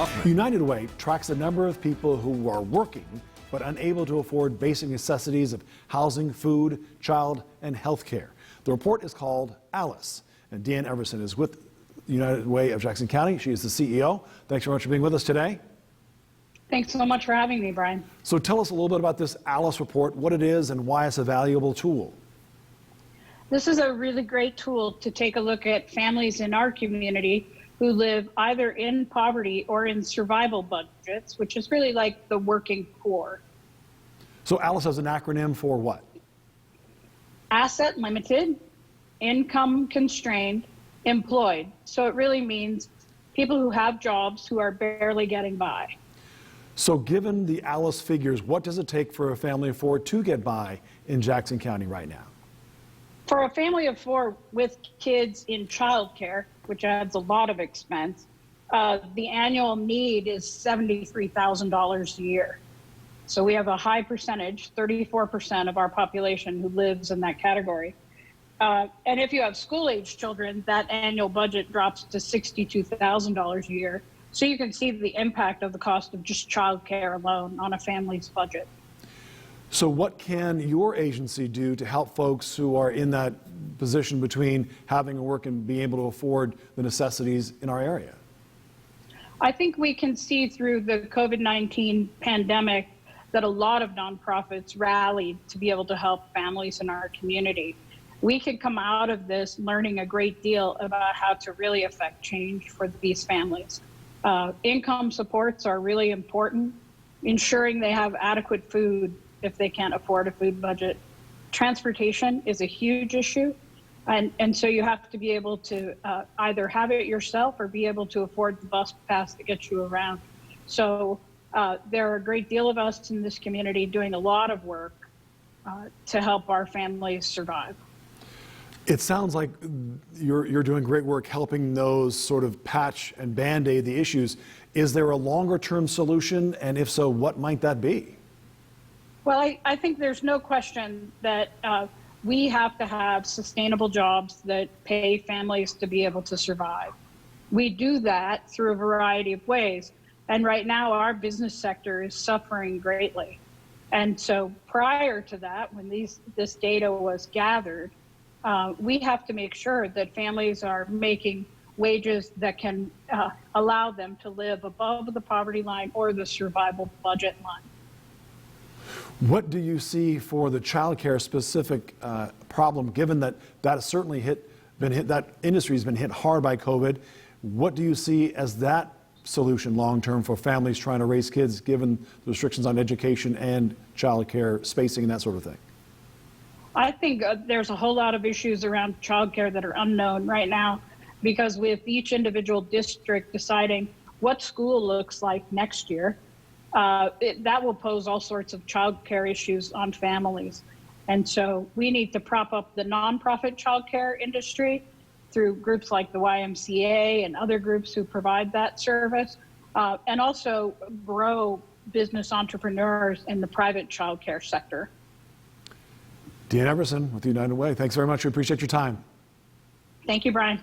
Hoffman. United Way tracks the number of people who are working but unable to afford basic necessities of housing, food, child, and health care. The report is called Alice, and Deanne Everson is with United Way of Jackson County. She is the CEO. Thanks very much for being with us today. Thanks so much for having me, Brian. So tell us a little bit about this Alice report, what it is and why it's a valuable tool. This is a really great tool to take a look at families in our community who live either in poverty or in survival budgets, which is really like the working poor. So Alice has an acronym for what? Asset limited, income constrained, employed. So it really means people who have jobs who are barely getting by. So given the Alice figures, what does it take for a family of four to get by in Jackson County right now? For a family of four with kids in childcare, which adds a lot of expense, the annual need is $73,000 a year. So we have a high percentage, 34% of our population who lives in that category. And if you have school-age children, that annual budget drops to $62,000 a year. So you can see the impact of the cost of just childcare alone on a family's budget. So what can your agency do to help folks who are in that position between having to work and being able to afford the necessities in our area? I think we can see through the COVID-19 pandemic that a lot of nonprofits rallied to be able to help families in our community. We could come out of this learning a great deal about how to really affect change for these families. Income supports are really important, ensuring they have adequate food if they can't afford a food budget. Transportation is a huge issue, and so you have to be able to either have it yourself or be able to afford the bus pass that gets you around. So there are a great deal of us in this community doing a lot of work to help our families survive. It sounds like you're doing great work helping those sort of patch and band-aid the issues. Is there a longer-term solution, and if so, what might that be? Well, I think there's no question that we have to have sustainable jobs that pay families to be able to survive. We do that through a variety of ways. And right now, our business sector is suffering greatly. And so prior to that, when this data was gathered, we have to make sure that families are making wages that can allow them to live above the poverty line or the survival budget line. What do you see for the childcare specific problem, given that that has certainly that industry has been hit hard by COVID? What do you see as that solution long-term for families trying to raise kids, given the restrictions on education and childcare spacing and that sort of thing? I think there's a whole lot of issues around childcare that are unknown right now, because with each individual district deciding what school looks like next year, that will pose all sorts of childcare issues on families. And so we need to prop up the nonprofit childcare industry through groups like the YMCA and other groups who provide that service, and also grow business entrepreneurs in the private childcare sector. Deanne Everson with United Way, thanks very much. We appreciate your time. Thank you, Brian.